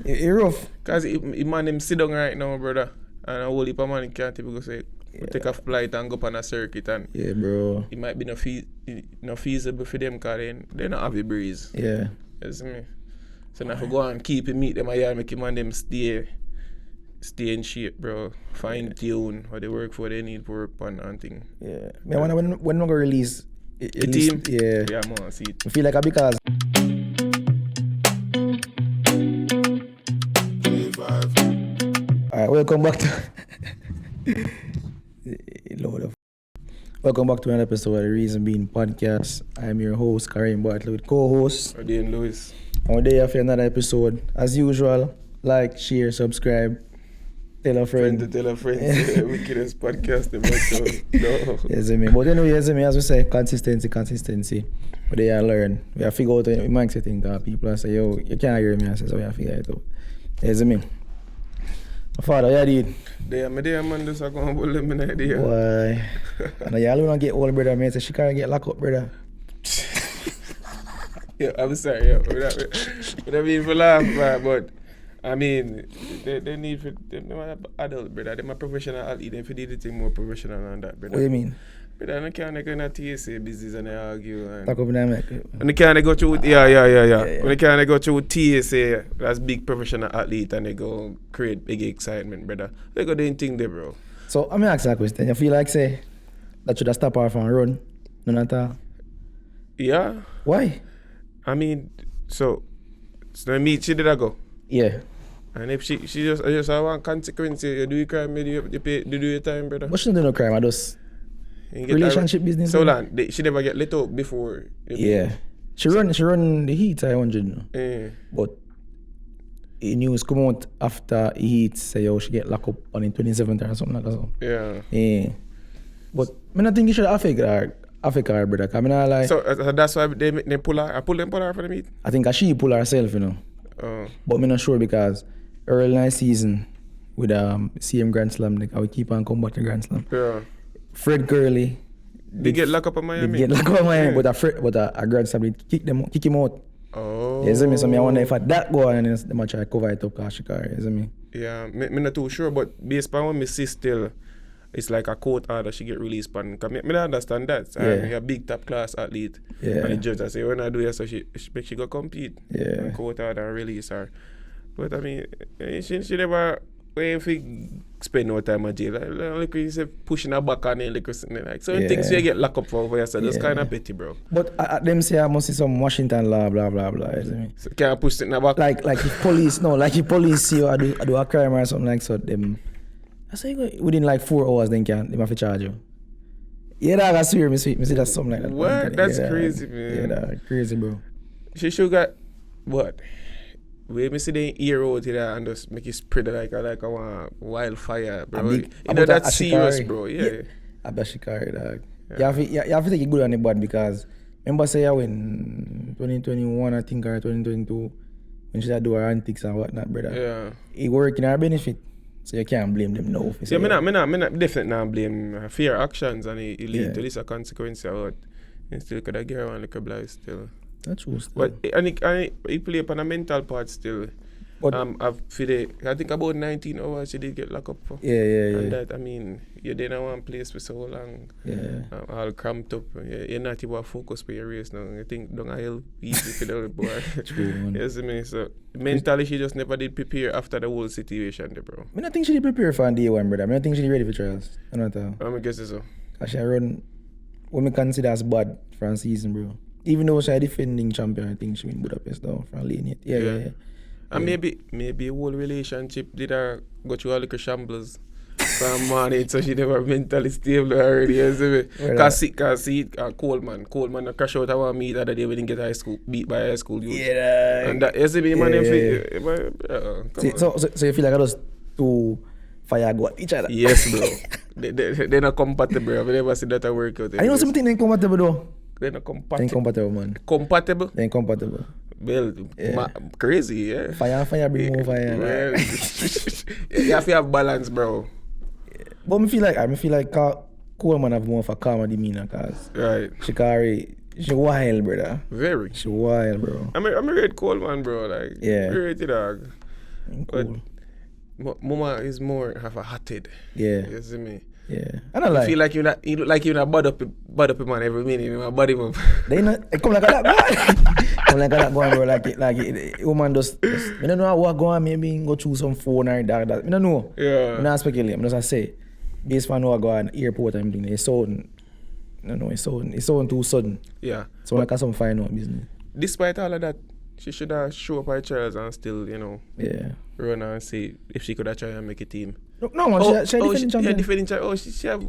It rough. Because he man him sit down right now, brother. And a whole heap of man can't even go say, we take a flight and go up on a circuit and bro. it might be no feasible for them because they don't have a breeze. Yeah. You see me? So now if we go and keep him, meet them here, make him and them stay in shape, bro. Fine tune what they work for, they need work on and thing. Yeah. I wonder when we go release The team? Yeah. Yeah, man, see it. I feel like because alright, welcome back to Lord of welcome back to another episode of the Reason Being Podcast. I'm your host, Kareem Bartley, with co-host Dean Lewis. and we're there for another episode. As usual, like, share, subscribe, tell a friend. To tell a friend, wickedest podcast ever. No. Yes, I mean. But anyway, yes, I mean, as we say, consistency. But they learn. We have to figure out the mindset thing that people are say, yo, you can't hear me. I say, so we have to figure it out. Yes, I mean. My father, yeah, did. They man, just going to bully me there. Why? And y'all don't get old, brother. Man, say she can't get locked up, brother. Yeah, I'm sorry, yeah. Whatever you for laugh, man, but I mean, they need for them adult, brother. They're a professional athlete. They need to think more professional than that, brother. What do you mean? Brother, I can't go in a TSA business and they argue. And Talk up in that, when they can't go through, yeah. When they can't go through TSA, that's big professional athlete, and they go create big excitement, brother. They go doing thing there, bro. So, I'm going to ask that question. You feel like, say, that should have stopped her from run? None at all? Yeah. Why? I mean, so me, she did I go? Yeah. And if she just have one consequence, you do your crime, you do your time, brother. But she don't do no crime. I just relationship business. So long, she never get let out before. Yeah. She run the Heat 100 now. Yeah. But the news come out after Heat say, yo, she get locked up on the 27th or something like that. So. Yeah. Yeah. But I don't think it should affect her, brother. I mean, I like. So that's why they pull her. I pull her for the meet. I think she pull herself, you know. But I'm not sure because early in the season with CM Grand Slam, like, I will keep on coming back to Grand Slam. Yeah. Fred Gurley. They get locked up in Miami. They get locked up in Miami, but a Grand Slam, they kick him out. Oh. You see me? So I wonder if that go on and they might try to cover it up, Kashikar, you see me? Yeah, me not too sure, but based on what me see still, it's like a court order she get released pan. Me don't understand that. Yeah. A big top class athlete. Yeah. And the judge I say when I do it, so she go compete. Yeah. And court order and release her. But I mean, she never wait if he spend no time in jail. Like you say, pushing her back on it, like certain things you get locked up for yourself. That's kind of petty, bro. But them say I must see some Washington law, blah blah blah. You see me? So can't push it in the back. Like if police see you I do a crime or something like so, them. I say within like 4 hours, they have to charge you. Yeah, dog, I swear, me see that's something like that. What? That's crazy, Yeah, man. dog, crazy, bro. She should got what? We me see the ear out here and just make it spread like a wildfire, bro. You know that's serious, bro. Yeah. I bet she carry, dog. You have to take it good on the bad because remember say I win 2021, I think, or 2022 when she do her antics and whatnot, brother. Yeah. It work in her benefit. So you can't blame them now. See, me not definitely not blame fear actions and it lead to this a consequence, but you still could have get one like a blind still. That's true still. But it play upon a mental part still. But I think about 19 hours she did get locked up for. Yeah. And that, I mean, you're in one place for so long. Yeah. All cramped up. You're not even focused for your race now. You think don't I easy for the boy. True, man. Yes, I mean, so mentally she just never did prepare after the whole situation there, bro. I don't think she did prepare for day one, brother. I don't think she did ready for trials. I don't know. I'm guessing so. Cause she run what me consider as bad for a season, bro. Even though she's a defending champion, I think she win Budapest though from lane yet. Yeah. And maybe a whole relationship did her go through a little shambles from morning, so she never mentally stable already. Cause Coleman crash out our meet the other day we didn't get beat by high school youth. Yeah. And that SB man, So you feel like I just two fire go at each other? Yes, bro. They're not compatible. I've never seen that work out. I know something ain't compatible though. They're not compatible. They ain't compatible, man. Compatible? They ain't compatible. Well, crazy, yeah. Fire, bring more fire. Well, you have to have balance, bro. But I feel like Coleman have more of a calmer demeanor, cause right. She wild, brother. Very. She wild, bro. I'm a red Coleman, bro. Like, yeah. Great dog. Cool. But Mama is more of a hothead. Yeah. You see me? Yeah. I don't You like. feel like you look like you're not bud up man every minute, you know, body up. They not. It come like that, boy. Come like that, boy, bro. Woman just. I don't know what go on. Maybe go through some phone or that. I don't know. Yeah. I'm not speculate. I'm just say. Based on what go on airport and everything, it's sound. No, it's sound too sudden. Yeah. So like some final business. Despite all of that, she should have show up her trials and still, you know, Yeah. run and see if she could have tried and make a team. No man, she defending champion. Yeah, defending champion. Oh, she have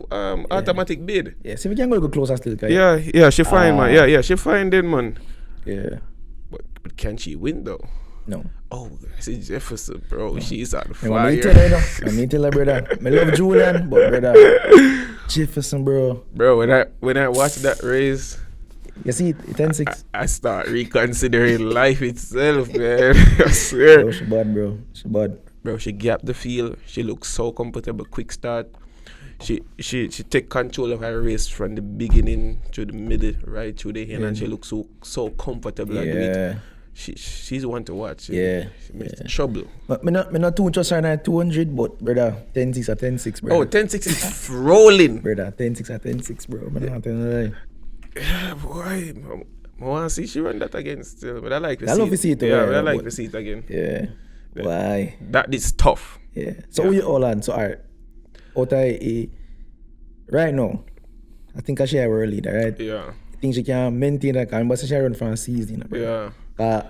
automatic bid. Yeah, see if we can go closer still, guys. Yeah, she fine, man. Yeah, she fine then, man. Yeah. But can she win though? No. Oh, see Jefferson, bro. She's on I'm gonna tell fire. her, you know. I'm gonna tell her, brother. I love Julian, but brother, Jefferson, bro. Bro, when I watch that race, You see it 10-6. I start reconsidering life itself, man. I swear. Bro, she bad, bro. She bad. Bro, she gapped the field. She looks so comfortable. Quick start. She take control of her race from the beginning to the middle, right through the end, and she looks so comfortable. And do it. Yeah. She's the one to watch. Yeah. She makes trouble. But me not too just right 200, but brother, 10-6 or 10-6, brother. Oh, 10-6 is rolling. Brother, 10-6 or 10-6, bro. I'm not telling you. Yeah, boy. I want to see she run that again still. But I like to see I love to see it, Yeah, yeah, but I like but- to see it again. Yeah. Why? That is tough. Yeah. So who you all on? So alright. Right now, I think I share her leader, right? Yeah. I think she can maintain that kind, but she run from a season. Bro. Yeah.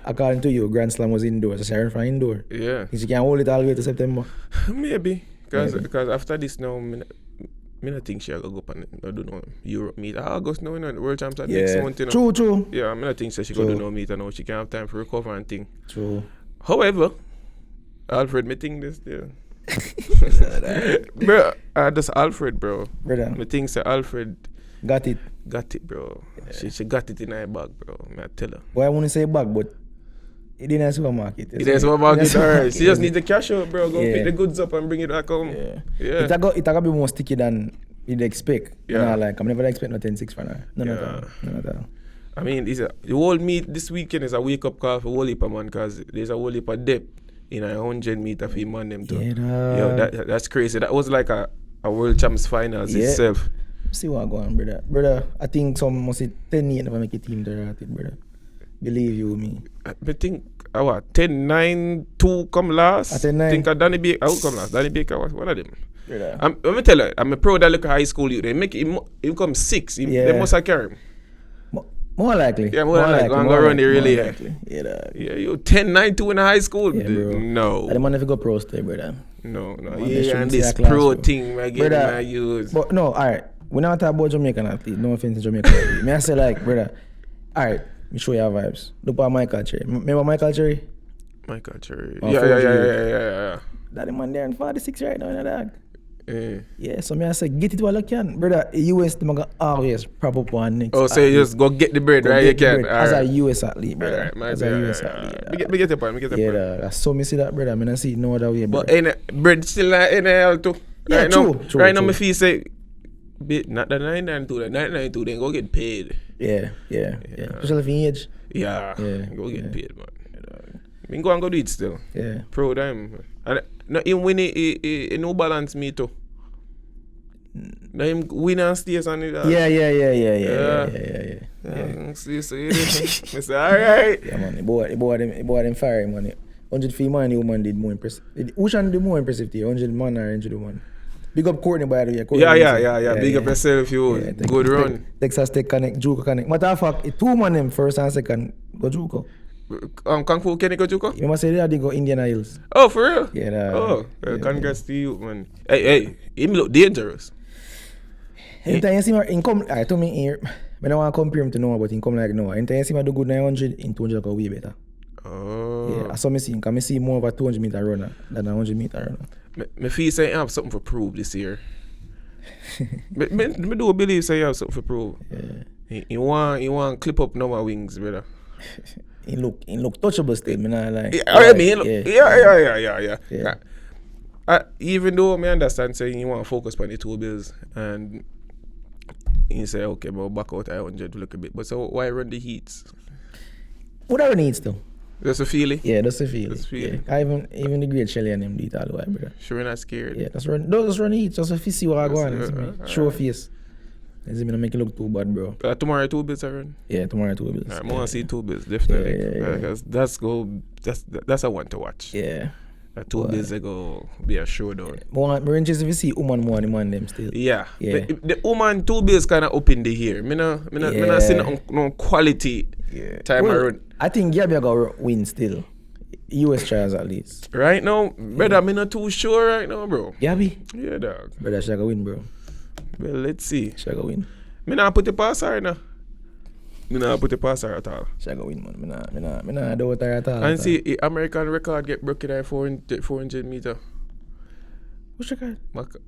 According to you, Grand Slam was indoor, so she run from indoor. Yeah. Think she can hold it all the way to September. Maybe. Because after this now, I don't think she'll go up and do no Europe meet. August now, you know, the World Champs are next month, you know. True. Yeah, I don't think she go do no meet and now she can have time for recover and thing. True. However, Alfred, me think this there. Bro, that's Alfred, bro. Brother, Me think say Alfred got it. got it, bro. She got it in her bag, bro. Me I tell her. Well, I wouldn't say back, but it didn't supermarket. It is supermarket, alright. She just need the cash out, bro. Go pick the goods up and bring it back home. Yeah. It got be more sticky than you'd expect. Yeah. Nah, like I'm never expect no 10-6 for now. None at all. I mean, the whole meet this weekend is a wake up call for whole heap of man, because there's a whole heap of depth in a 100 meter for man them too. Yeah, that's crazy. That was like a World Champs finals itself. See what go on, brother. Brother, I think some must say 10 years never make a team there at it, brother. Believe you me. I think 10-9-2 come last. At 10-9. I think Danny Baker come last. Danny Baker was one of them. Brother. Let me tell you, I'm a pro that look at high school youth. They make him come 6. They must have carry him. More likely. Yeah, more likely. Go run the relay. Yeah, dog. Yeah, you 10-9-2 in high school. Yeah, bro. No. I don't want to go pro stay, brother. No. Man, Yeah, and this class, pro bro. thing I get Brother, my use. But no, alright. We're not talking about Jamaican athlete. No offense to Jamaican athlete. Me I say like, brother, alright, me show you our vibes. Look at Michael Cherry. Remember Michael Cherry? Michael Cherry. Oh, Yeah. That man there in 46 right now, you know, dog. Yeah. Yeah, so me I say get it while you can. Brother, US them gonna always prop up one next. Oh, so you just go get the bread, Go right? get You the can. bread. As Alright. a US athlete, brother. Alright, my As a bad, US alright, athlete. alright. dog. Me get the point. Yeah, dog. I saw me see that, brother. I mean, I see no other way, But brother. bread still like NIL too. Yeah, right true, now, true, right now, true. my fee say, not the 992, the 992, then go get paid. Yeah. Especially if you age. Yeah, Yeah, go get yeah. paid, man. I mean, go and go do it still. Yeah. Pro them. And no, him win it no balance me too. No, him win and stays on it. Yeah. See, I say, alright. Yeah, man. The boy them fire, man. 100 for man, the woman did more impressive. Which one did more impressive to you? 100 man or 100 woman? Big up Courtney, by the way. Courtney Yeah. Big up yourself, you. Yeah, Good run. Texas Tech connect, Juco connect. Matter of fact, 2 man them first and second go Juco. Kung Fu Kenny Kojuko? You must say they go Indiana Hills. Oh, for real? Yeah. Congrats to you, man. Hey, him look dangerous. Anytime you see me, in come, I told me here, I don't want to compare him to Noah, but in come like Noah. Anytime you see me do good 900, in 200 go way better. Oh. Yeah, I saw me see him, because I see more of a 200 meter runner than a 100 meter runner. Me feel say I have something for prove this year. me do believe say you have something for prove. Yeah. He want clip up Noah wings, brother. He look touchable still, me not like. Yeah. Even though I understand saying you want to focus on the 2 bills and you say okay, but back out 100 look a bit. But so why run the heats? Whatever needs to. Just a feeling. Yeah, that's the feeling. That's the feeling. Yeah. Even the great Shelly and them do it all the way, brother. Sure, you're not scared. Yeah, just run eat, just if you see what I go on. Alright. Show face. Is it make it look too bad, bro? Tomorrow 2 bills are run. Yeah, tomorrow 2 bills. I want to see 2 bills, definitely. Yeah. Because that's a one to watch. Yeah. 2 bills ago be a showdown. I'm interested if you see Oman more than man them still. Yeah. Yeah. The Oman 2 bills kind of up in the here. Me not see no quality time around. I think Gabby gonna win still. US trials at least. Right now, brother, me not too sure right now, bro. Gabby? Yeah, dog. Brother, she gonna win, bro. Well, let's see. She gonna win. Me not put the pass her now. Me not put the pass her at all. She gonna win, man. Me not doubt her at all. And see, the American record get broken at 400 meter. What's your card?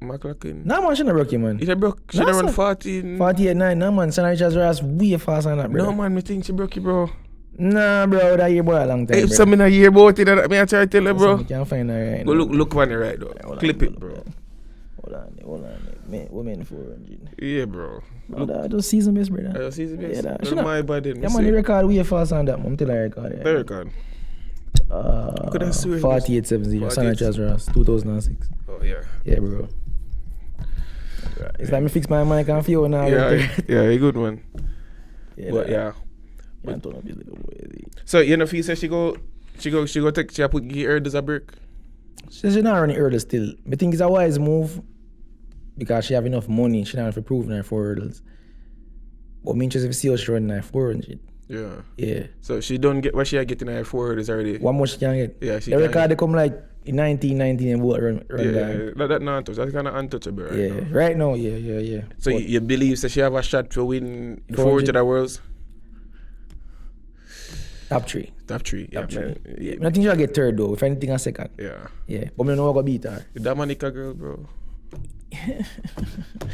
McLaughlin. Nah, man, she not broke, man. It broke. She Nah, run sir. 14. 48-9. Nah, man. Sana Richards Ross way faster than that, bro. No, man, me think she broke it, bro. Nah, bro. That year boy a long time, Hey, if bro. some in a year about it, that me I try to tell you, bro. You can't find her right Go now. look on it right though. Hold on, Clip hold it, on, bro. Hold on. Women 400. Yeah, bro. No, that just season best, brother. I see the best. Yeah, that- That's she not- my body. Yeah, man, the record way faster than that. I'm telling you, record. The record. Could I swear it was 48-70. Sana 48. Richards Ross, 2006. Oh yeah. Yeah, bro. It's like me fix my mic and feel now. Yeah, a good one. Yeah, But that- yeah. Yeah, turn up this little boy. So you know, if you say she go take she put give her as a break. She's not running hurdles still. I think it's a wise move because she have enough money. She don't have to prove her 4 hurdles. But I'm interested if you see how she running her 400. Yeah. Yeah. So she don't get what she are getting her forward is already. What much she can get? Yeah, she the can record they come like in 1919 and both run down. Yeah, that not untouched. That's kind of untouchable right Yeah. now. Right now, yeah. So But you believe that she have a shot to win the 400 400 worlds? top 3. Top 3. Yeah, Top 3. yeah. I think she'll get 3rd though. If anything, a 2nd. Yeah. Yeah. But I don't know what gonna beat her. The Dominica girl, bro.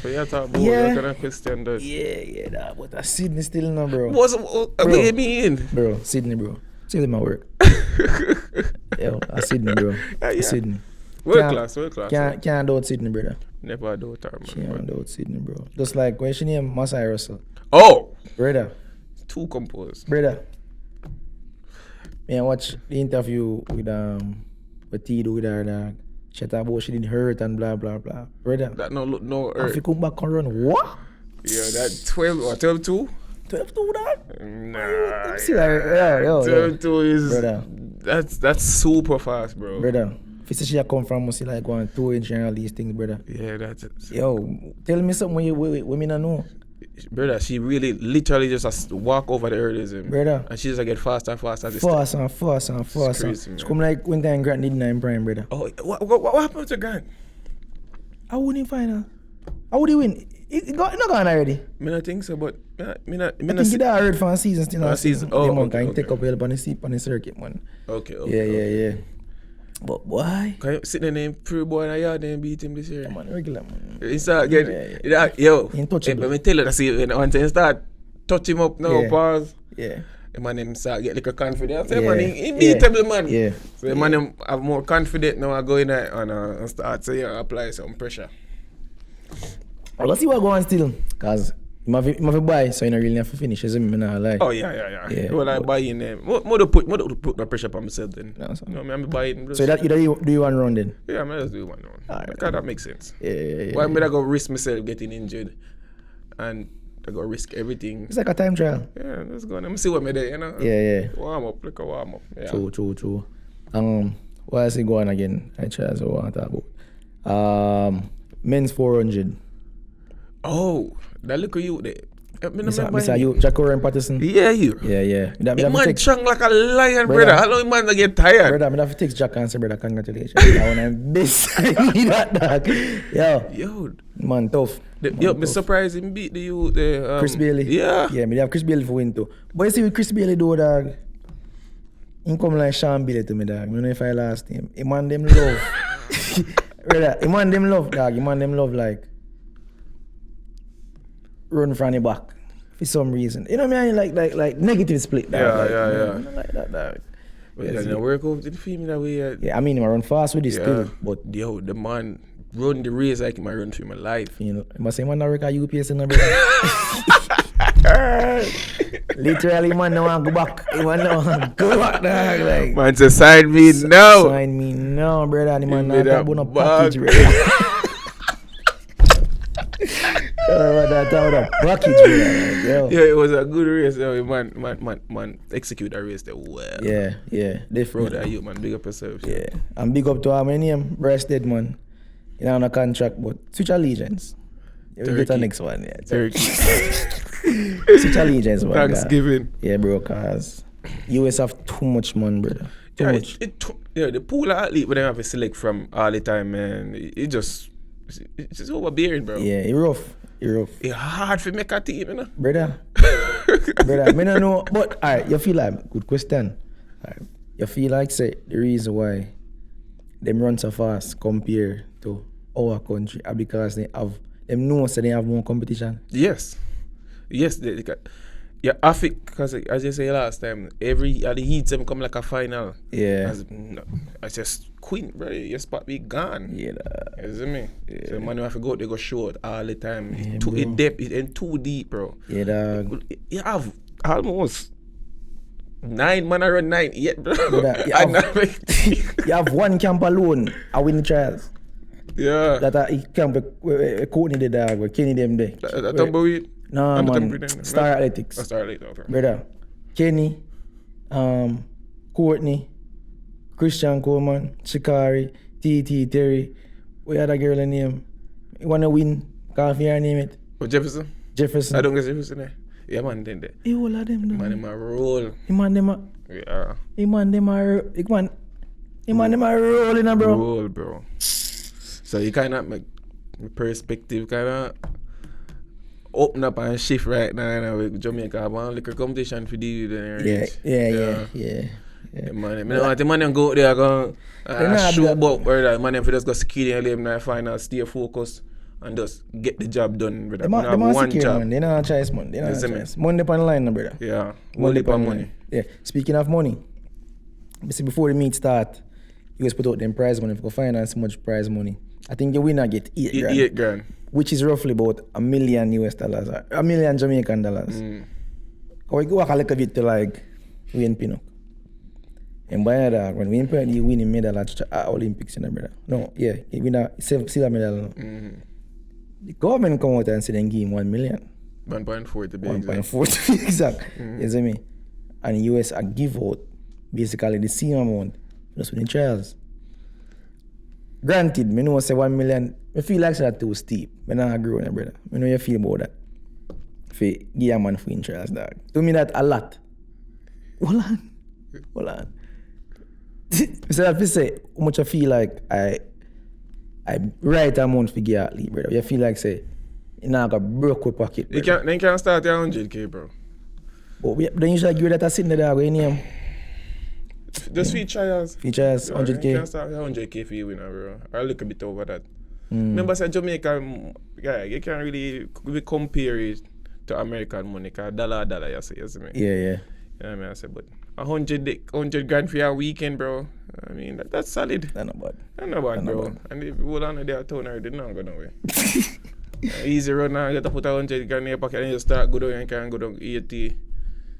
So you talk about Yeah. that kind of question that. Yeah, that. But that's Sydney still now, bro. What do you mean? Bro, Sydney, bro. Sydney my work. Yo, Sydney, bro. Yeah. Sydney. World class. Can't doubt Sydney, brother. Never doubt her, man. Can't doubt Sydney, bro. Just like when she named Masai Russell. Oh! Brother. Too composed. Brother. I watch the interview with Tido with her dog. She talk about she didn't hurt and blah blah blah. Brother. That no If you come back and run, what? Yeah, that 12 or 12-2? 12-2 that? Nah. See that? Yeah, yo. 12-2 is Brother. that's super fast, bro. Brother. If you say she come from must see like 1 2-inch and all these things, brother. Yeah, that's it. Yo, tell me something when me not know. Brother, she really literally just has to walk over the hurdles, Brother. and she just get faster and faster. As it Fast and fast. crazy, man. She come like when time Grant did 9 prime, brother. Oh, what happened to Grant? I wouldn't find her. How would he win? It not gone already. Me not think so, but me not I think he da heard for a season still. For a last season. The Oh, man okay, can take okay. up help on the circuit, man. Okay. Yeah. But why? Can you sit there and free boy in a yard and beat him this year? Man, regular man. You start getting, Yeah. yo, Intouchable. let me tell you, see, when you start touch him up now, Yeah. pause, Yeah. the man him start get like a confidence. Say, Yeah. man, he beatable, man. Yeah. So the man him have more confident now. I go in there and start say, apply some pressure. Well, let's see what going on still. Cause you have to buy, so you don't really have to finish. Isn't me not lie. Oh yeah. Yeah, Well, I but- buy in there. More to put no pressure on myself then. No, so- You know, what I mean, I'm buying. Just, So that do you one round then? yeah, I just do one round. Alright. Because that makes sense. Yeah. Why am I go risk myself getting injured, and I go risk everything? It's like a time trial. Yeah, let's go. Let me see what me there. You know. Yeah. Warm up, like a warm up. Yeah. True. What else is going again? I try to want to talk about. Men's 400. Oh, that look at you there. Mr. You, Jacko and Patterson. Yeah, you. Yeah. That The man take, chunk like a lion, Brother. brother. How long man I get tired? brother, I have to text Jack and say, brother, congratulations. I want to best. I need that dog. Yo, Yo, man, tough. me surprised him beat the Chris Bailey. Yeah. Yeah, me have Chris Bailey for win too. But you see with Chris Bailey do, dog, he come like Sean Bailey to me, dog. I don't know if I lost him. He man them love. Brother, he man them love, dog. He man them love like run from the back for some reason. You know what I mean? Like negative split, dog. Yeah, like, yeah. I don't like that, dog. But Yeah, then you work over to the female that way. Yeah, I mean, I run fast with this still, but yo, the man run the race like him I run through my life. you know, I must say, man, I work at UPS and everything. Literally, man, no one go back. Man, no one go back, dog. Like, Man say sign me now. sign me now, brother. The man Give me not that about no bag. package, brother. That a package, brother. Yo. Yeah, it was a good race. Man, execute that race there well. Yeah, Bro, definitely. that you, man, big up yourself. Yeah, and big up to how many name breasted man. You know, on a contract, but switch allegiance. You will get the Turkey. next one, yeah. Turkey. Switch allegiance, man. God. Thanksgiving. Yeah, bro, cause US have too much money, brother. Too Yeah, much. The pool of athlete when they have to select from all the time, man. It's just overbearing, bro. Yeah, it rough. It's hard to make a team, you know. Brother, me no know, but alright, you feel like, good question. Alright, you feel like, say, the reason why them run so fast compared to our country are because them know so they have more competition. Yes, yeah, I think because as you say last time, every the heats them come like a final. Yeah. I just queen, bro. Your spot be gone. Yeah. You see me? Yeah. So man, have to go. They go short all the time. Yeah, It's too bro. in depth. It's too deep, bro. Yeah, dog. You have almost 9 man around 9 yet, bro. Brother, you have one camp alone. I win the trials. Yeah. That he camp Courtney the dog, where Kenny them there. That tumbleweed. No, I'm the man. tumbleweed then. Star Athletics. Star Athletics. Okay. Brother, Kenny, Courtney, Christian Coleman, Shikari, TT, Terry. We had a girl in name. You wanna win? Can't hear her name it. Oh, Jefferson? Jefferson. I don't get Jefferson there. Yeah, man, then there. He all of them, Man, in my role. He man them Yeah. rolling, bro. Role, bro. So you kind of make perspective kind of open up and shift right now, you know, with Jamaica. Have one liquor competition for the Yeah. Man, I don't want the man go there go nah, show that- about where that man if just go secure their lane in final, stay focused and just get the job done. Brother. They Man, have man one secure, job. man. They not choice, man. They not Listen, man. choice. Money upon the line, no, brother. Yeah, money for money. Yeah. Speaking of money, you see, before the meet start, you guys put out them prize money. If you go finance much prize money, I think the winner get 8 grand, 8 grand. which is roughly about $1 million US dollars, or $1 million Jamaican dollars. We go back a little bit to like Wayne Pinnock. And by that, when Wayne Pinnock, he win a medal at Olympics, you know, brother. No, yeah, he win a silver medal. No. The government come out and say then give him 1 million. 1.4 to be exact. 1.4 to be exact. You see me? And the US give out basically the same amount just with the trials. Granted, me know say 1 million, I feel like that too steep. I don't agree with you, brother. I know you feel about that. For give a man for in trials, dog. To me that a lot. Hold on. So if you say how much I feel like I right amount for give athlete, brother. You feel like say you not got broke with pocket. They brother. can't start at 100k, bro. But we don't usually give that a sitting there, in name. Just feed trials. Features You 100k. can't start at 100k for you winner, bro. Or a little bit over that. Remember, say Jamaica, yeah, you can't really compare it to American money, because dollar, you see me? Yeah. You know what I mean? I say, but 100 grand for your weekend, bro. I mean, that's solid. That's not bad. That's not bad, That's not bro. bad. And if you hold on to their tone, they don't go nowhere. Easy run now, you get to put 100 grand in your pocket and you start go down and can go down 80,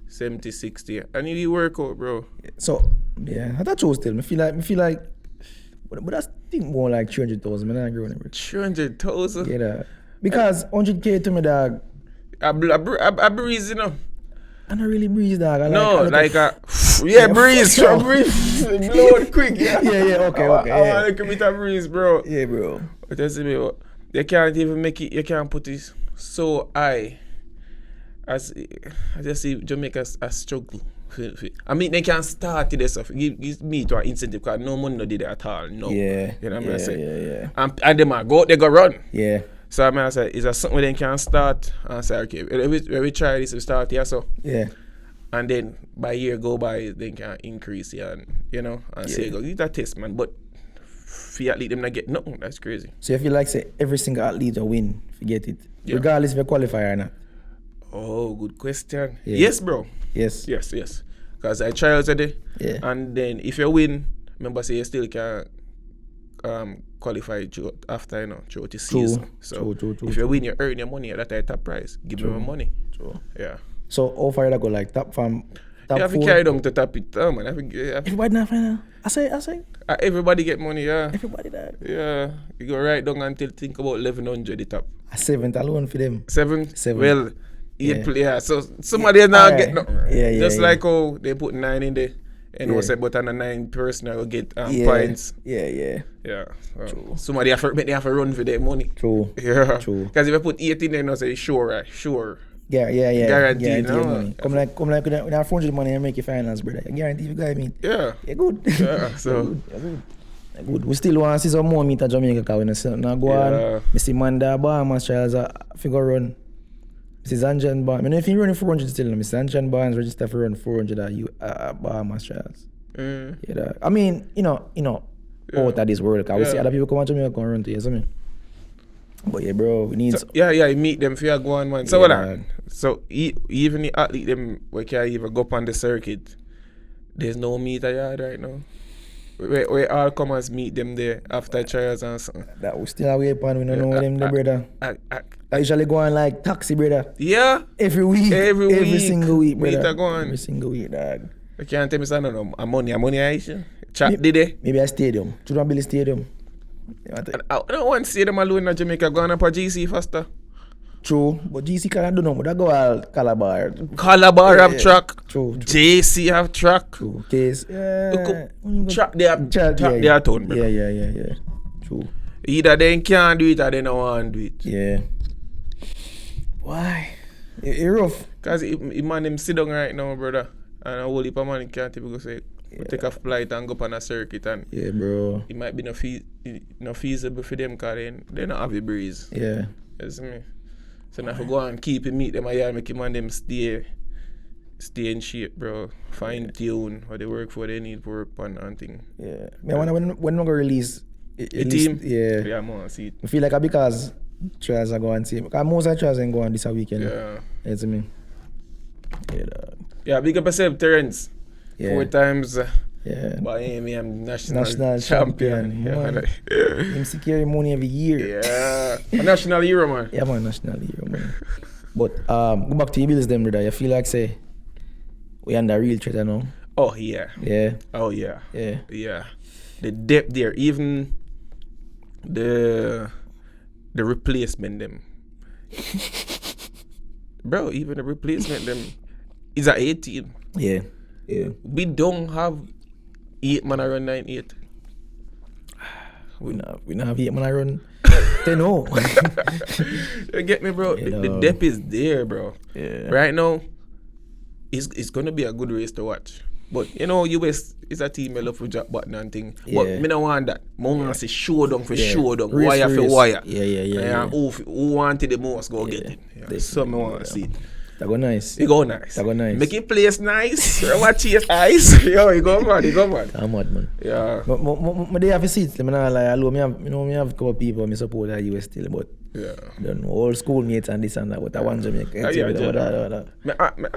70, 60. And you work out, bro. So yeah, I thought you still. I feel like, but that's think more like 300,000. Man, I agree with it. 300,000? Yeah, dog. Because 100k to me, dog. I breeze, you know. I don't really breeze, dog. I No, like like yeah, breeze, Yeah. breeze. Blow it quick, yeah. Yeah, okay. I want Yeah. to commit a breeze, bro. Yeah, bro. But you see me, you can't even make it, you can't put it so high. As I just see Jamaica a struggle. I mean, they can't start this stuff. Give me to an incentive because no money no did it at all. No. Yeah. You know what I'm saying? Yeah. And them are go, they go run. Yeah. So I say, is there something where they can start and say, okay, we try this, we start here, so. Yeah. And then by year go by, they can increase it and, you know, and say, go, give that test, man. But for athlete, them not get nothing. That's crazy. So if you like say every single athlete will win, forget it. Yeah. Regardless if you qualify or not. Oh, good question. Yeah. Yes, bro. Yes. Yes. Because I try out today. Yeah. And then if you win, remember say you still can qualify after, you know, throughout the season. So True. if you win, you earn your money at that top price. Give me my money. True. Yeah. So how far that go? Like top You have to 4? carry them to top it, man. Everybody not final. I say. Everybody get money, yeah. Everybody that. Yeah, you go right down until think about 1100 the top. A 7th alone for them. 7? Well, 8 Yeah. So somebody now Alright. get nothing. Yeah, Just yeah. like how they put 9 in there. And Yeah. was say but on a 9 person I will get Yeah. points. Yeah. Yeah. Somebody have to run for their money. True. Yeah. True. Because if I put 8 in there, I say sure, right? Sure. Yeah. Guarantee, Guarantee no? money. Come like when I 400 money and make your finals, brother. I guarantee you guys meet. Yeah. Yeah, good. Yeah. So Good. We still want to see some more meet at Jamaica because we now go on. I see Manda Bahamas trials figure run. Mrs. Anjan Barnes. I know if you running 400 still, Mr. Anjan Barnes registered for run 400 at Bahamas trials. Yeah, I mean, out of this world. Cause we see other people come to Jamaica and run to you, so me. But yeah, bro, we need. So, you meet them for you go on, man. So what that? So even the athlete them we can't even go up on the circuit. There's no meet at yard right now. Where all comers meet them there after trials and something. That we still away upon, we don't know them there, brother. I usually go on like taxi, brother. Yeah. Every week. Every single week, brother. Meet a go on. Every single week, dog. You can't tell me something, no. A money Aisha. Chat did they? Maybe a stadium. Children Billy Stadium. I don't want to see them alone in Jamaica going up a GC faster. True, but GC can't do no more. That go all Calabar. Calabar have track. True. JC have track. True. Case. Track they have track they are town, bro. Yeah. True. Either they can't do it or they don't want to do it. Yeah. Why? It's rough. Because man him sit down right now, brother. And a whole heap of man can't even go say, take a flight and go up on a circuit and yeah, bro. It might be no feasible for them because they don't have a breeze. Yeah. You see me? So now if I go and keep him, meet them here, make him and them stay in shape, bro. Fine tune what they work for, they need work on and thing. Yeah. When we go release the team? Yeah. Yeah, I'm gonna see it. I feel like because trials are going to see because most of the trials ain't going this weekend. Yeah. You see me? Yeah, dog. Yeah, big up yourself, Terence. Yeah. 4 times. Yeah. But I'm national champion. Yeah. Him secure money every year. Yeah. A national hero, man. Yeah, man, national hero, man. But go back to your bills, them, brother. You feel like, say, we under real threat, you know? Oh, yeah. Yeah. Oh, yeah. Yeah. Yeah. The depth there, even the replacement, them. Bro, even the replacement, them, is at 18. Yeah. Yeah. We don't have 8 man around 9-8. We not have 8 man run 10-0. You get me, bro? The depth is there, bro. Yeah. Right now, it's gonna be a good race to watch. But US is a team I love for Jack Button and thing. Yeah. But me don't want that. I want to say showdown for Yeah. showdown, Race wire for for race. wire. Yeah. And who wanted the most go get it. Yeah. So I want to see it. That go nice. It go nice. That go nice. Make it place nice. Watch his eyes. Yo, he go mad. I'm mad, man. Yeah. But they have a seat. Me not lie. Alone, me have a couple of people me support the US still, but Yeah. I don't know, all schoolmates and this and that. But I want Jamaica. Yeah, I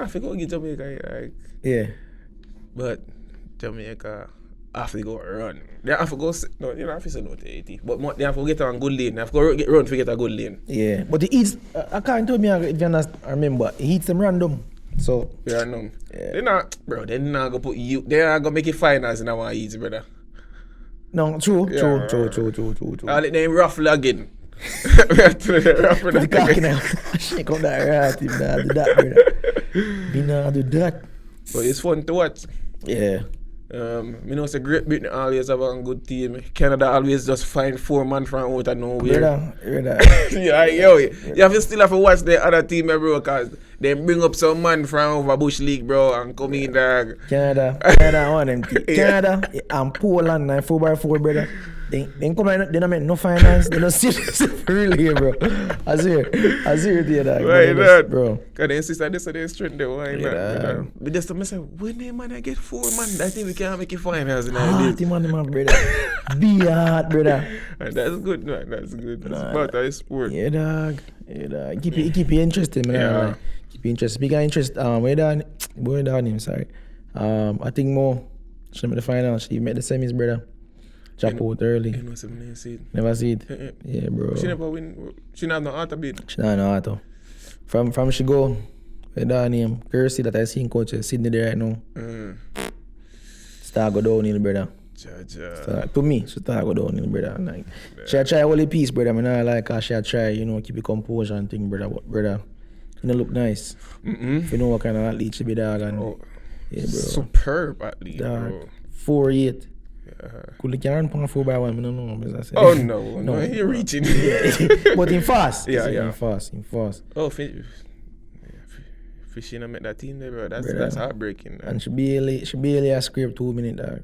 think I'll get Jamaica. Like, Yeah. but Jamaica, I have to go run. They have to go. No, you don't have to say no to 80. But they have to get on good lane. They have to go run to get a good lane. Yeah. But the Eats, I can't tell me if you remember, he eats them random. So. Yeah, no. Yeah. They not, bro. They not gonna put you. They not gonna make it finals in our Eats, brother. No, true. Yeah. True. I'll let them rough lagging. We have to rough The cocky now. Shake on that right. You not do that, brother. You not do that. But it's fun to watch. Yeah. Me know say Great Britain always have a good team. Canada always just find 4 man from out of nowhere. Brother. Yeah, you have to still have to watch the other team, bro, because they bring up some man from over Bush League, bro, and come in, dog. Canada on them team. Canada and Poland and 4x4, brother. They come like, they don't make no finance. They don't serious really, bro. I see it here, dog. Why not? Bro. Because they insist on this, so they straight there. Why Yeah. not? But just to say, when they man I get 4 man, I think we can't make it finals in Hearty man, brother. Be hard, brother. And that's good, man. That's good. That's part of the sport. Yeah, dog. Keep you interested, man. Yeah. Like, keep you interested. Speaking of interest, where down him, sorry. I think more should make the final. She made the semis, brother. Chop out early. You know, never see it. Never see it. Yeah, bro. She never win. She not have no auto beat. She not no auto. From she go, The dog name, Kersey that I seen coach Sydney there right now. Start go downhill, brother. To me, she start go downhill, brother. Like, she try all the piece, brother. I not like how she try, keep the composure and thing, brother. But brother, you look nice. If you know what kind of athlete she be, dog. And, yeah, bro. Superb athlete, dog, bro. 4'8". Could you run from 4x1? I don't know. Oh no, you're reaching. But in fast. Yeah. In fast. Oh, Fishina met that team there, bro. That's heartbreaking. Man. And she barely a scrape 2 minutes, dog.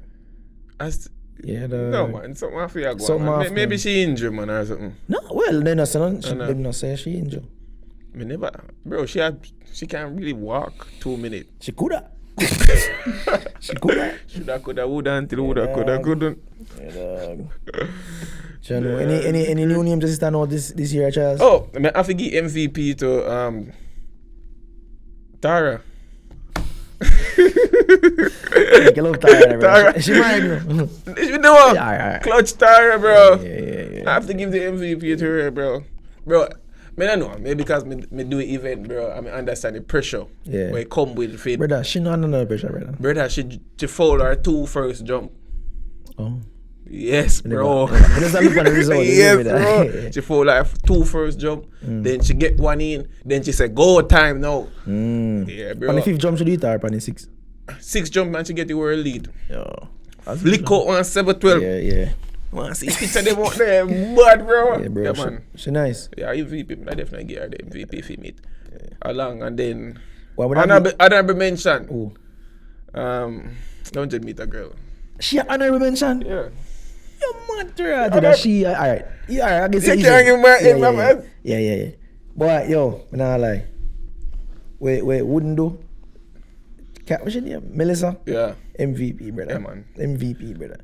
Yeah, dog. No, man. Something I feel go. Maybe she injured, man, or something. No, well, they not say she injured. Me never, bro. She can't really walk 2 minutes. She coulda. Coulda, woulda, until woulda, couldn't. Yeah, dog. Chano, any new names that stand out this year, Charles? Oh, I have to give MVP to Tara. I love Tara, bro. She married me. You know what? Yeah. Clutch Tara, bro. Yeah. I have to give the MVP to her, bro. Bro, I don't know. Maybe because me do an event, bro. I understand the pressure. Yeah. Where it come with the brother, she not under no pressure, brother. Brother, she fouled her 2 first jump. Oh. Yes, bro. Just look at the result. Yes, bro. She fouled like 2 first jump. Then she get one in. Then she said, go time now. Yeah, bro. On the 5th jump, she do it or on the 6th? 6th jump, and she get the world lead. Yo. Flick out on 7-12. Yeah. Man, see picture them out there, mad, bro. Yeah, bro. Yeah, man. She nice. Yeah, MVP. I definitely get her the MVP for me. Along, and then honorable mention. Who? Don't just meet a girl. She honorable mention? Yeah. You mad, that she alright. Yeah, I guess you can't give my man. Yeah. Boy, yo, I'm not lie. Wait, wouldn't do. What's your name? Melissa? Yeah. MVP, brother. Yeah, man. MVP, brother.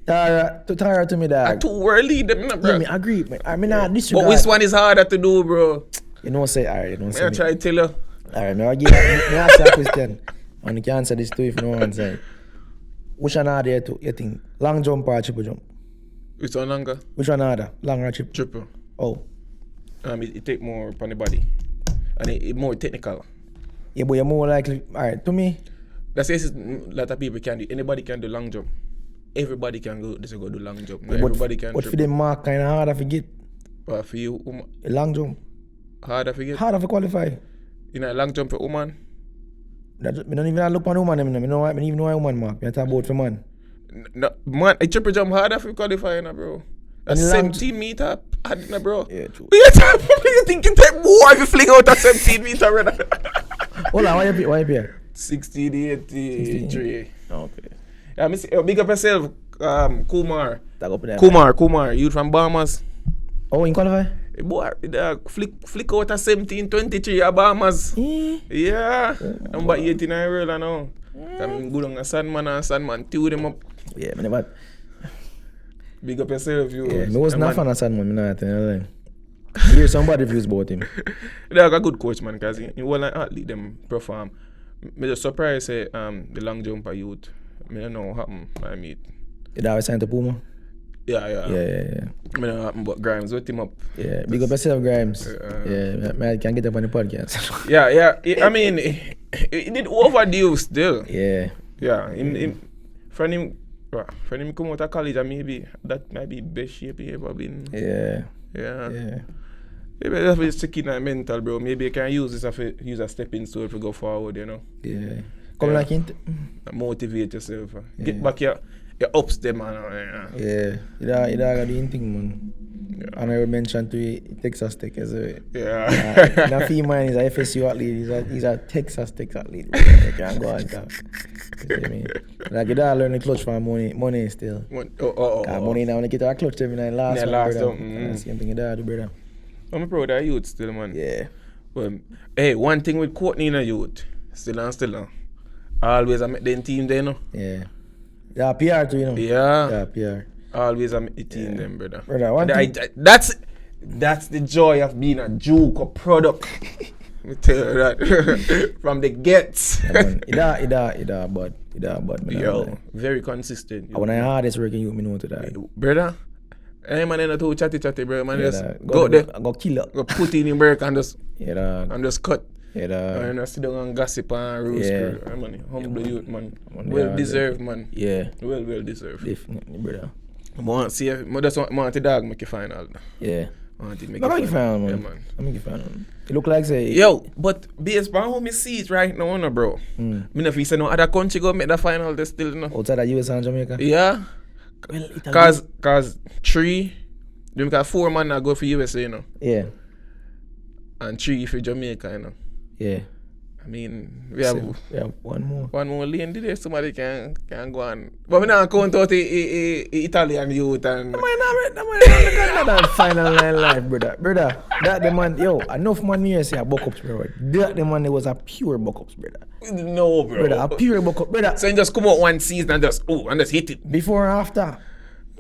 Tara to me, dog. I too early, them, bro. Yeah, me agree. I mean, disregard. But which one is harder to do, bro? You know, say, alright, you know, say. I try to tell you. Alright, me ask you a question. And you can answer this too if you know what I'm saying. Which one harder you think? Long jump or triple jump? Which one longer? Which one harder? Long or triple? Triple. Oh. It take more upon the body. And it more technical. Yeah, but you're more likely. Alright, to me. That's a lot of people can do. Anybody can do long jump. Everybody can go do long jump. Yeah, everybody can. But for them mark kind of harder to get. But for you, a long jump. Harder to get. Harder to qualify. You know, a long jump for woman. I don't even look on woman. I don't even know why woman mark. I talk about for man. No, man, a triple jump harder for qualifying, bro. That's 17 meter, bro. Yeah, true. You think you take more if you fling out a 17 meter, brother? Hold on, why you here? 16, 83. Okay. Yeah, big up yourself, Kumar. Kumar. Kumar, you from Bahamas. Oh, in qualify? Boy, flick out a 17, 23 at Bahamas. Yeah. Number 89 world, I know. I'm good on a Sandman, two them up. Yeah, man, but big up yourself, you. Yeah, I was not fan of Sandman, I think. Hear somebody views about him. They're a good coach, man, because he will like athlete them perform. I'm just surprised say the long jumper youth. I don't know what happened. I mean. Did I sign to Puma? Yeah. I don't know what happened, but Grimes, wet him up. Yeah, big up yourself, Grimes. I can get up on the podcast. Yeah. I mean, it did overdue still. Yeah. Yeah. Friend him come out of college and maybe that might be best shape he ever been. Yeah. Maybe that's why it's tricky in mental, bro. Maybe you can use this as a stepping stone to go forward, you know. Yeah. Come like it. Motivate yourself. Get back your ups them, man. Yeah. You got the thing, man. Yeah. And I mentioned to you, Texas Tech as a now female is a FSU athlete. He's a Texas Tech athlete. You can't go and talk. You see me? Like you gotta learn the clutch for money still. Money now when you get a clutch every night last time. Same thing you gotta do, brother. I'm proud of youth still, man. Yeah. But hey, one thing with Courtney in a youth, still on. Always I make them team there, you know. Yeah. Yeah, PR too, you know. Yeah, PR. Always I make the team them, brother. That's the joy of being a JUCO product. Me tell you that. From the gets. Yeah, man. Bad. Yo, very consistent. When I hardest working you, me know to that. Brother, hey man, not too chatty, bro. Man, just go there. Go kill up. Go put in break and just and just cut. Yeah, dog. And I sit down and gossip and roast. Yeah. Man, humble youth, man. Man, Well yeah, deserved, man. Yeah, Well deserved. definitely, brother. I want to see if I just want the dog make a final. Yeah. I want to make I make a it final, Yeah, man. man. I make it final. It look like say. Yo, but based on how me see it right now, no, bro. Me no feel say no other country go make the final. They still no. Outside of US and Jamaica. Yeah. Well, it Cause 3, them got 4 man that go for USA, you know, Yeah. and 3 for Jamaica, you know. Yeah. I mean, we have one more. one more lane today. Somebody can go on, but we not count out the Italian youth and. That final line life, brother. That the man, yo, enough man here say a buck ups, bro. That the man, it was a pure buck ups, brother. No, bro. Brother, a pure buck up, brother. So you just come out one season and just hit it. Before and after.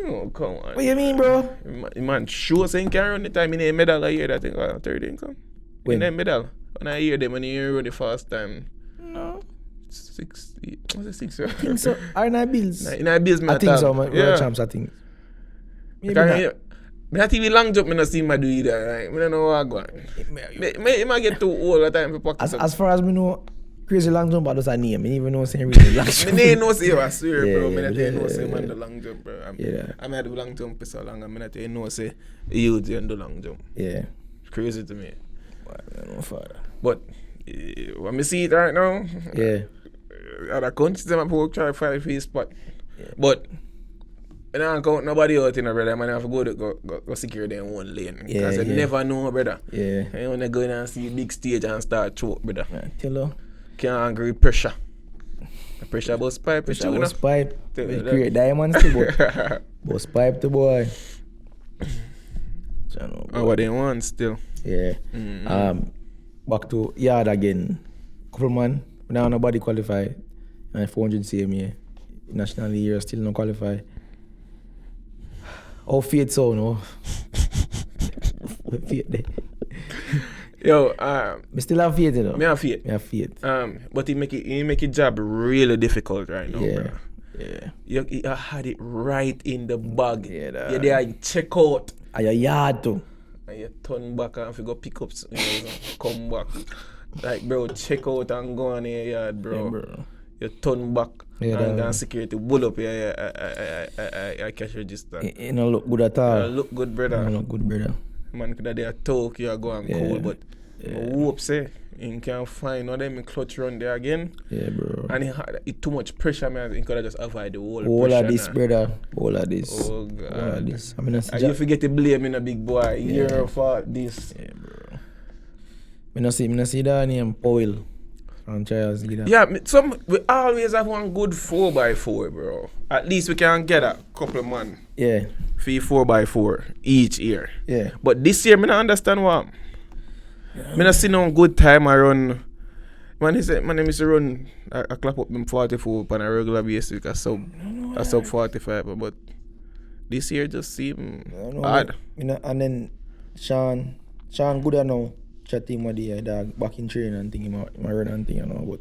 Oh, come on. What you mean, bro? Man, sure saying can run the time in a medal a year. I think third income. When? In a medal. When I hear them when you run the first time. No. 60. Was it 6? I think so. Aren't I Bills? In a business, I think so, man. Yeah. World champs, I think. Maybe Because not. me not TV long jump, me not see my do either. Right? I don't know what I go on. Me might get too old at time for practice. As far as me know, Crazy Long Jump, I just a name. I didn't even know saying really long jump. Me no say I swear, Yeah, bro. Me yeah, not yeah, no say yeah. man the long jump, bro. Yeah. I might do long jump for so long, and me not no say you do the long jump. Yeah. It's crazy to me. I don't know, father. But when me see it right now, Yeah. other countries them people try to fight for his spot. But I don't count nobody out in a brother. Man, I have to go secure their own lane. Yeah, Because you yeah. never know, brother. Yeah. You want to go in and see big stage and start choke, brother. Tell her. Can't agree with pressure. The pressure bust pipe is Pressure true, was pipe. Tell We you that. create diamonds too, boy. Bust pipe to boy. So, no, Oh, what they want still. yeah. Back to yard again. Couple man. Now nobody qualify. And 400 CMA. National year still not qualify. How faith so no? Faith there. Yo, Me still have faith, you know. me have faith. Me have faith. But he make it job really difficult right now, Yeah. bro. Yeah. You had it right in the bag. Yeah, that- You there check out. Are your yard too? And you turn back and if you go pick up, come back. Like, bro, check out and go on your yard, bro. Yeah, bro. You turn back Yeah, and that- then security bull up here, I cash register. It don't look good at all. Look good, It brother. don't look good, brother. Man, could have there talk, you go and Yeah. cool, but I hope say, you can find one of them in clutch run there again. Yeah, bro. And it too much pressure, man. You could have just avoid the whole All pressure. of this, now. brother. All of this. Oh, All of God. this. I mean, I see And you forget to blame in a big boy. Yeah. You're for this. Yeah, bro. Me not see that name Powell. Franchise leader. Yeah, we always have one good 4x4, bro. At least we can get a couple man Yeah. for 4x4 each year. Yeah. But this year, I don't understand what. I don't see no good time I run. Man, he said, my name is to run. I clap up them 44 on a regular basis. I sub 45, but this year just seem odd. And then Sean good I know. Chat him with the dog back in training and thing. He might run and thing, you know. But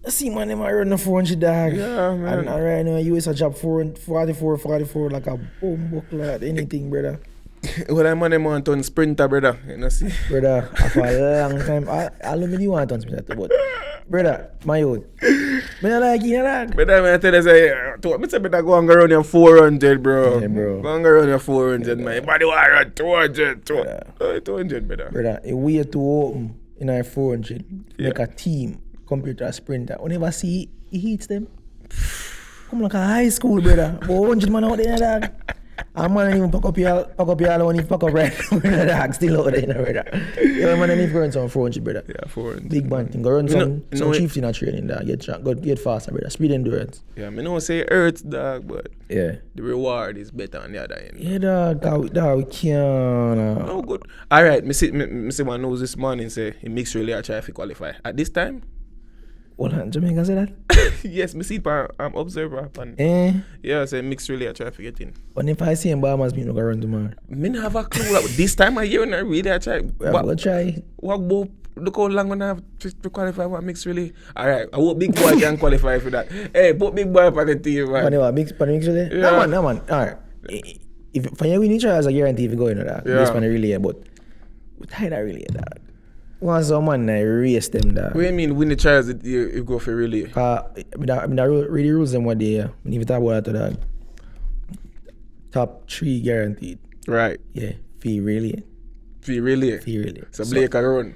I see man, he might run the 400 dog. Yeah, man. And right now, you is a job 44 like a bomb buckler, anything, brother. Well, I'm on them on turn sprinter, brother. You know, see? Brother, after a long time, I love me the one turn sprinter, but brother, my own. Me not like you, dog. But I tell you, say better go and go around your 400, bro. Yeah, bro. Go and go around your 400, man. Your body want run 200, 200, brother. Brother, a way to open in our 400, make a team compared to a sprinter. We never see he hits them. Come like a high school, brother. But 100 man out there, dog. A man don't even pack up your when he pack up right now, dog. Still out there, brother. Yeah, man, I need to run some 400, brother. Yeah, 400. Big man thing. Go run some no, chiefs in a training, dog. Get faster, brother. Speed endurance. Yeah, I know say earth, dog, but Yeah. the reward is better on the other end. Yeah, dog, we can't. No good. Alright, me see one knows this morning say he mixed relay try to qualify. At this time? Hold on, Jamaica say that? Yes, me see it I'm observer and yeah, say mixed relay try to get in. But if I see him, Bahamas, me no go run tomorrow. Me not have a clue. This time of year when I really I try. We have to try. What about look how long when I have to qualify for mixed relay? Alright, I hope big boy can qualify for that. Hey, put big boy up on the team, man. Mix relay? Yeah. No man. Alright. If for you win each other, I guarantee if you go in that. Yeah. This one relay, but we tie that relay, dog. Once someone erase them What do dog. you mean win the trials you go for relay? I mean, really rules them what they when you talk about that dog. Top 3 guaranteed. Right. Yeah, fee really. For relay. Fee really. So Blake a run.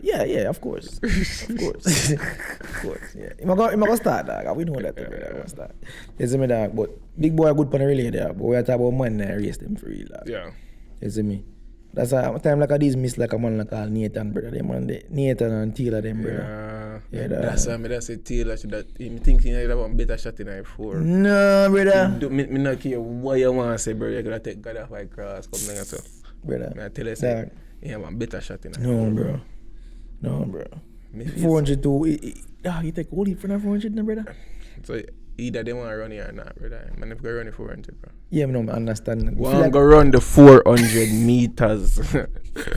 Yeah, of course. Of course. Of course. Yeah. He might go start dog. We know that brother. He start. You see me dog, but big boy good for the relay there. But we are talking about man and race them for real dog. Yeah. You see me? That's a time like these miss like a man like Nathan brother. Them man Nathan and Taylor them brother. Yeah. Yeah, That's why I say Taylor should that him thinking he have a better shot in I4. No, brother. Me not care what you want to say, bro. You gotta take God off my cross. Come down so. Brother. I tell you say Dog. he have a better shot in I4. No, bro. No, bro. Me feel 402. You take only for that 400 now, brother? so either they want to run it or not, brother. Man, if go run the 400, bro. Yeah, I don't understand. I feel One like- go run the 400 meters,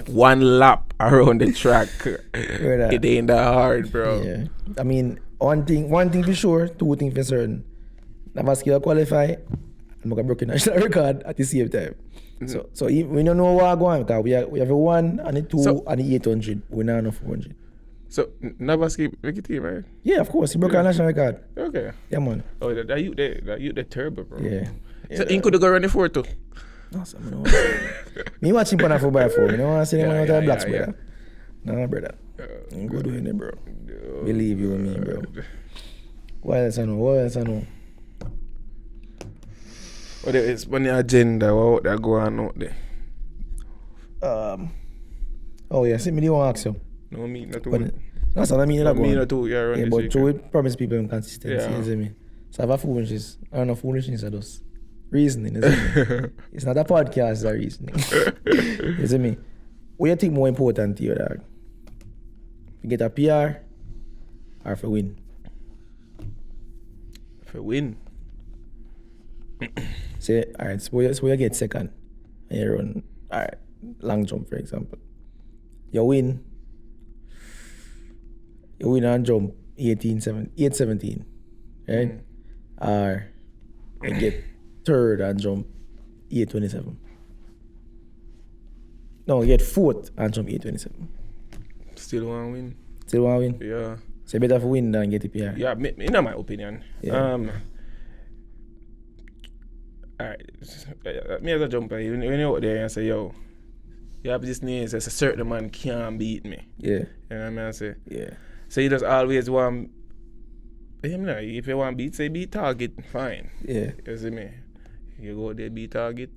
1 lap around the track. Brother. It ain't that hard, bro. Yeah. I mean, one thing for sure, 2 things for certain. Navaski will qualify, and I broke a national record at the same time. So we don't know what going on because we have a 1 and a 2 So- and a 800. We now have 400. So Navaski, make it team, right? Yeah, of course. He broke a national record. Okay. Yeah, man. Oh, that you the turbo, bro. Yeah. So he could go run the 4 too. No, so me watching Pana 4x4. You know what I'm saying? Yeah, When I yeah, the blacks, yeah, brother. No, brother. I'm good doing it, bro. Believe you in me, bro. What else I know? What is on the agenda? What that go on out there? Oh yeah, see me the one ask you. No, me not But too. that's what I mean. That Me go not too. Yeah, run Yeah, this but weekend. Joe it promise people consistency. Yeah. You see me? So I have a foolishness. I don't know foolishness are just reasoning. You see me? It's not a podcast. It's a reasoning. You see me? What you think more important to you, dog? You get a PR or for win? For win. Say, alright, so you get second and you run, alright, long jump for example. You win and jump 817, right? Or you get third and jump 827. No, you get fourth and jump 827. Still want to win. Still want to win? Yeah. So better for win than get the PR. Yeah, in my opinion. Yeah. Alright, me as a jumper, you know what there and say, yo, you have this name, says a certain man can't beat me. Yeah, You know what I mean? I say, yeah. so you just always want, if you want beat, say beat target, fine. Yeah, You see me? You go there, beat target,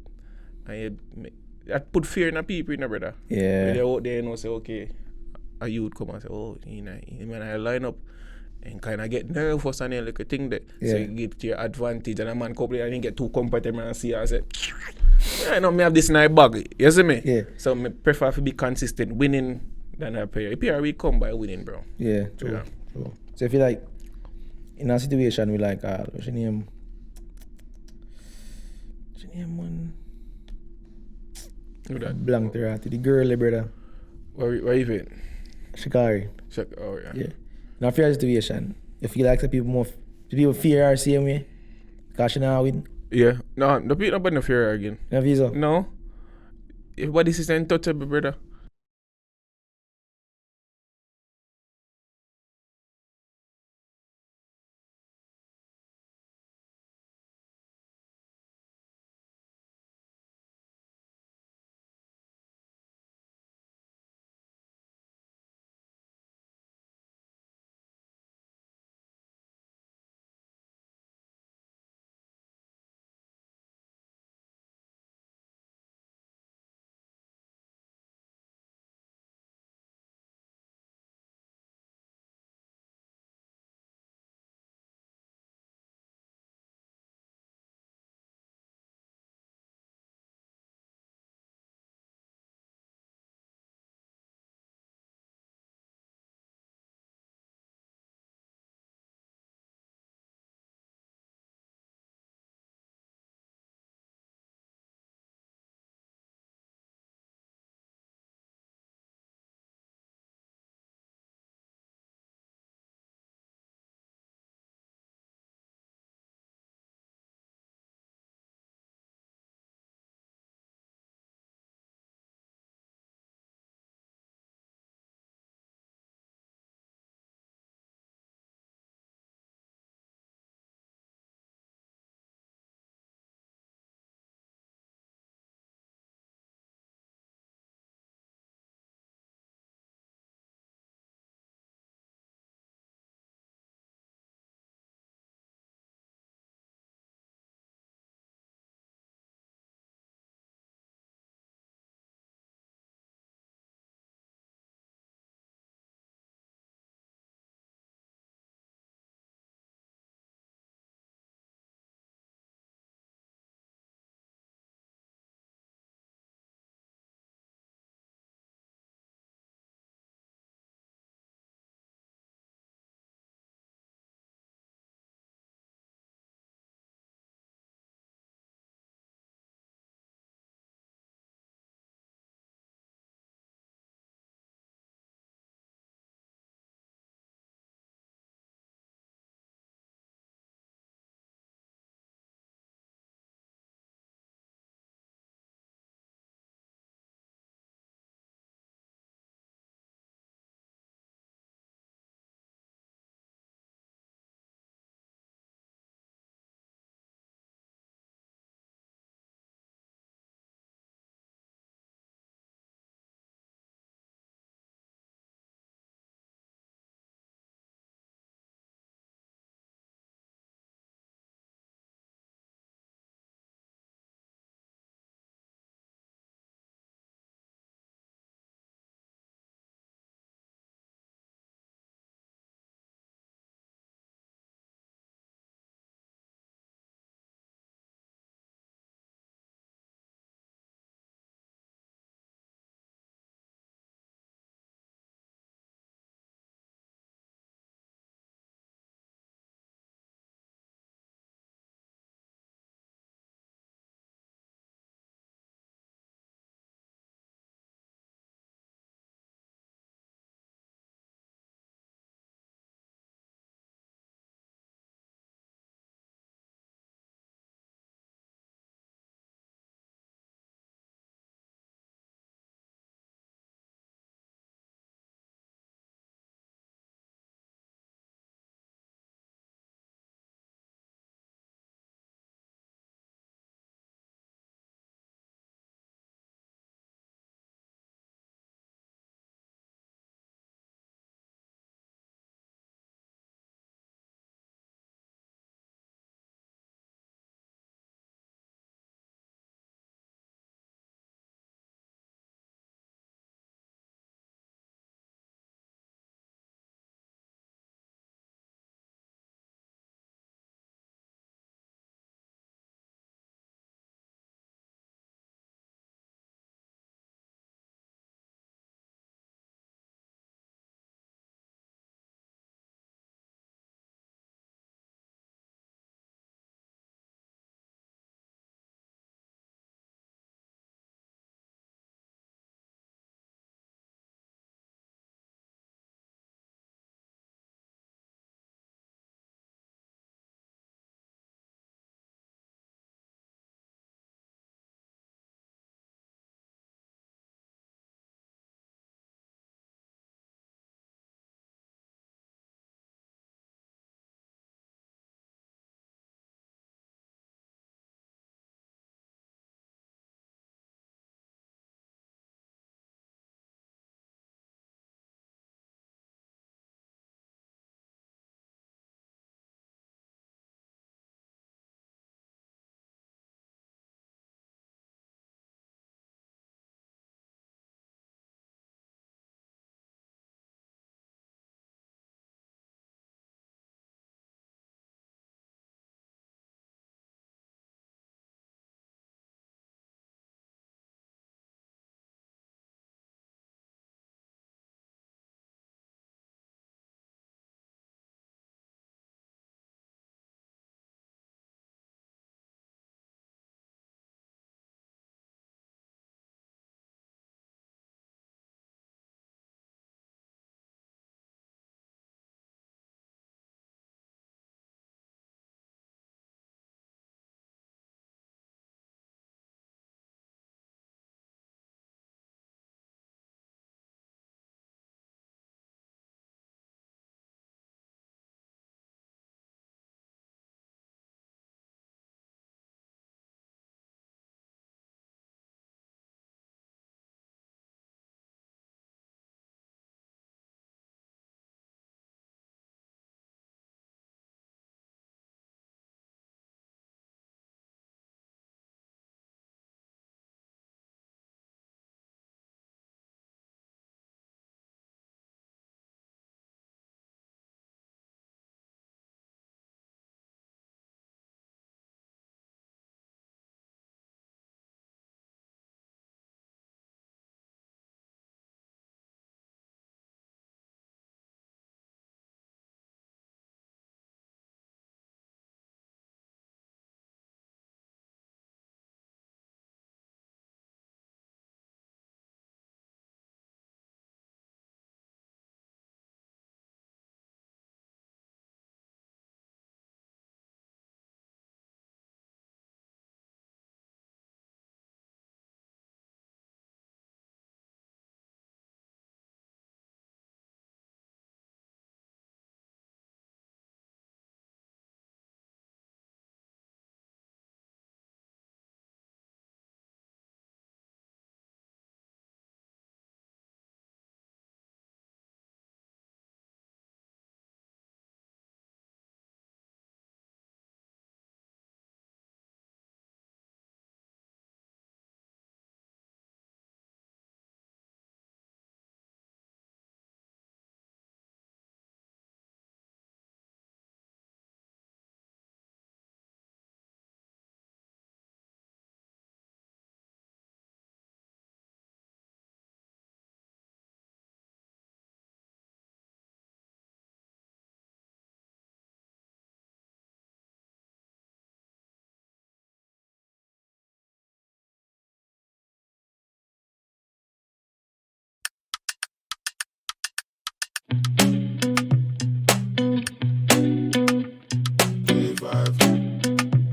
and that put fear in the people, you know, brother. yeah. When they're out there, you know, say, okay, a youth come and say, oh, when I line up and kind of get nervous and then like a thing that, so Yeah. you get to your advantage and a man couple and you get too comfortable and see and say, I know me have this in my bag, you see me? Yeah. So I prefer to be consistent, winning than a player. A player we come by winning, bro. Yeah, true. Yeah. True. So if you like in a situation with like what's your name? One Who that? blank there to the girl, brother. Where you fit? Shikari. Oh, yeah. Yeah. In a fair situation, you feel like the people fear her same way. Because she now win. Yeah. No, the people nobody no fear again. You know, Visa? No. Everybody is untouchable, brother.